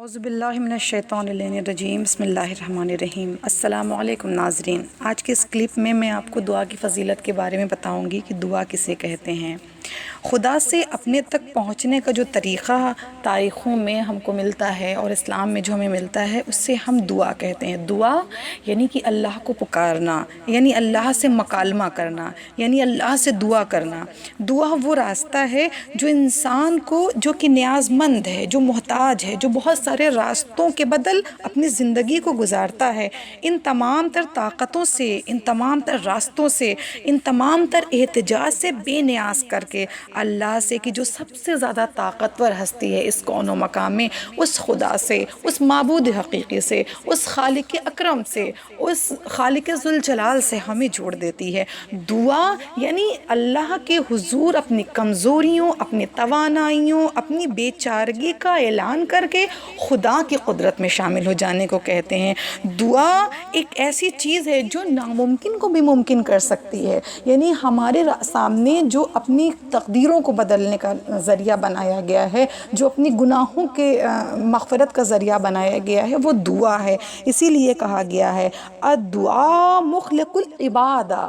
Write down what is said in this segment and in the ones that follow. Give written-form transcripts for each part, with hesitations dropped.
اعوذ باللہ من الشیطان الرجیم بسم اللہ الرحمن الرحیم۔ السلام علیکم ناظرین، آج کے اس کلپ میں آپ کو دعا کی فضیلت کے بارے میں بتاؤں گی کہ دعا کسے کہتے ہیں۔ خدا سے اپنے تک پہنچنے کا جو طریقہ تاریخوں میں ہم کو ملتا ہے اور اسلام میں جو ہمیں ملتا ہے اس سے ہم دعا کہتے ہیں۔ دعا یعنی کہ اللہ کو پکارنا، یعنی اللہ سے مکالمہ کرنا، یعنی اللہ سے دعا کرنا۔ دعا وہ راستہ ہے جو انسان کو، جو کہ نیاز مند ہے، جو محتاج ہے، جو بہت سارے راستوں کے بدل اپنی زندگی کو گزارتا ہے، ان تمام تر طاقتوں سے، ان تمام تر راستوں سے، ان تمام تر احتجاج سے بے نیاز کر کے اللہ سے، کہ جو سب سے زیادہ طاقتور ہستی ہے اس کون و مکان میں، اس خدا سے، اس معبود حقیقی سے، اس خالق اکرم سے، اس خالق ذوالجلال سے ہمیں جوڑ دیتی ہے۔ دعا یعنی اللہ کے حضور اپنی کمزوریوں، اپنی توانائیوں، اپنی بے چارگی کا اعلان کر کے خدا کی قدرت میں شامل ہو جانے کو کہتے ہیں۔ دعا ایک ایسی چیز ہے جو ناممکن کو بھی ممکن کر سکتی ہے، یعنی ہمارے سامنے جو اپنی تقدیروں کو بدلنے کا ذریعہ بنایا گیا ہے، جو اپنی گناہوں کے مغفرت کا ذریعہ بنایا گیا ہے، وہ دعا ہے۔ اسی لیے کہا گیا ہے الدعاء مخلق العبادہ،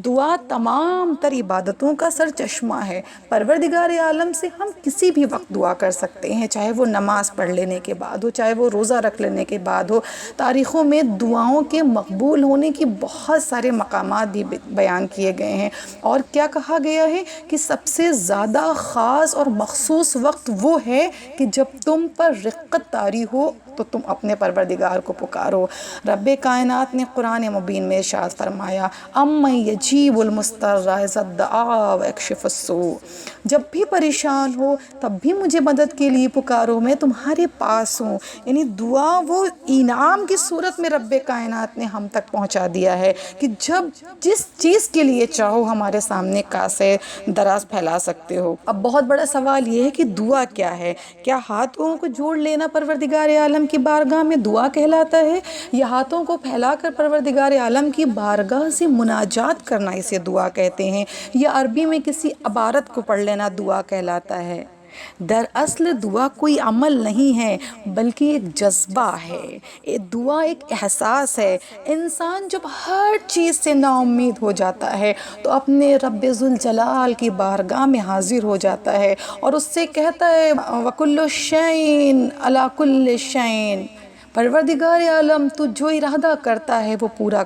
دعا تمام تر عبادتوں کا سرچشمہ ہے۔ پروردگار عالم سے ہم کسی بھی وقت دعا کر سکتے ہیں، چاہے وہ نماز پڑھ لینے کے بعد ہو، چاہے وہ روزہ رکھ لینے کے بعد ہو۔ تاریخوں میں دعاؤں کے مقبول ہونے کی بہت سارے مقامات بھی بیان کیے گئے ہیں، اور کیا کہا گیا ہے کہ سب سے زیادہ خاص اور مخصوص وقت وہ ہے کہ جب تم پر رقت طاری ہو تو تم اپنے پروردگار کو پکارو۔ رب کائنات نے قرآن مبین میں ارشاد فرمایا امن یجیب المضطر اذا دعا ویکشف السوء، جب بھی پریشان ہو تب بھی مجھے مدد کے لیے پکارو، میں تمہارے پاس ہوں۔ یعنی دعا وہ انعام کی صورت میں رب کائنات نے ہم تک پہنچا دیا ہے کہ جب جس چیز کے لیے چاہو ہمارے سامنے کاسے دراز پھیلا سکتے ہو۔ اب بہت بڑا سوال یہ ہے کہ دعا کیا ہے؟ کیا ہاتھوں کو جوڑ لینا پروردگار عالم کی بارگاہ میں دعا کہلاتا ہے، یا ہاتھوں کو پھیلا کر پروردگار عالم کی بارگاہ سے مناجات کرنا اسے دعا کہتے ہیں، یا عربی میں کسی عبارت کو پڑھ لینا دعا کہلاتا ہے؟ دراصل دعا کوئی عمل نہیں ہے بلکہ ایک جذبہ ہے، دعا ایک احساس ہے۔ انسان جب ہر چیز سے نا امید ہو جاتا ہے تو اپنے رب ذوالجلال کی بارگاہ میں حاضر ہو جاتا ہے اور اس سے کہتا ہے وَكُلُّ شَيْءٍ عَلَى كُلِّ شَيْءٍ، پروردگار عالم تو جو ارادہ کرتا ہے وہ پورا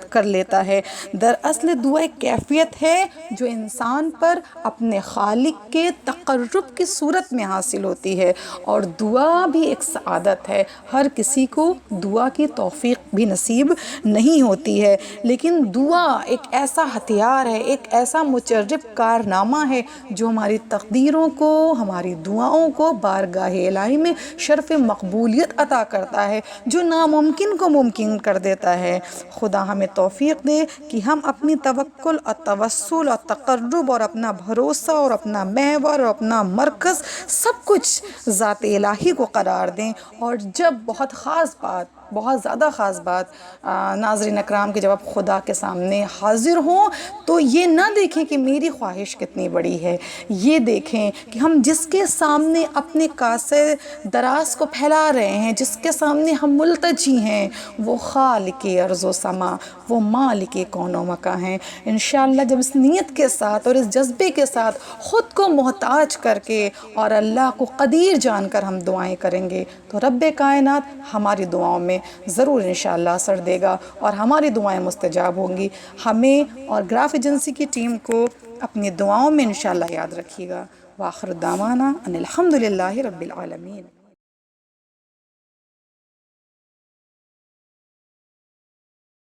کر لیتا ہے۔ دراصل دعا ایک کیفیت ہے جو انسان پر اپنے خالق کے تقرب کی صورت میں حاصل ہوتی ہے، اور دعا بھی ایک سعادت ہے۔ ہر کسی کو دعا کی توفیق بھی نصیب نہیں ہوتی ہے، لیکن دعا ایک ایسا ہتھیار ہے، ایک ایسا مچرب کارنامہ ہے جو ہماری تقدیروں کو، ہماری دعاؤں کو بارگاہ الہی میں شرف مقبولیت عطا کرتا ہے، جو ناممکن کو ممکن کر دیتا ہے۔ خدا ہمیں توفیق دے کہ ہم اپنی توکل اور توسل اور تقرب اور اپنا بھروسہ اور اپنا محور اور اپنا مرکز سب کچھ ذات الہی کو قرار دیں، اور جب بہت خاص بات، بہت زیادہ خاص بات ناظرین اکرام کہ جب آپ خدا کے سامنے حاضر ہوں تو یہ نہ دیکھیں کہ میری خواہش کتنی بڑی ہے، یہ دیکھیں کہ ہم جس کے سامنے اپنے کاسے دراز کو پھیلا رہے ہیں، جس کے سامنے ہم ملتجی ہیں، وہ خالق ارض و سما، وہ مالک کون و مکان ہیں۔ انشاءاللہ جب اس نیت کے ساتھ اور اس جذبے کے ساتھ خود کو محتاج کر کے اور اللہ کو قدیر جان کر ہم دعائیں کریں گے تو رب کائنات ہماری دعاؤں میں ضرور انشاءاللہ اثر دے گا اور ہماری دعائیں مستجاب ہوں گی۔ ہمیں اور گراف ایجنسی کی ٹیم کو اپنی دعاؤں میں انشاءاللہ یاد رکھیے گا۔ وآخر دعوانا ان الحمدللہ رب العالمین۔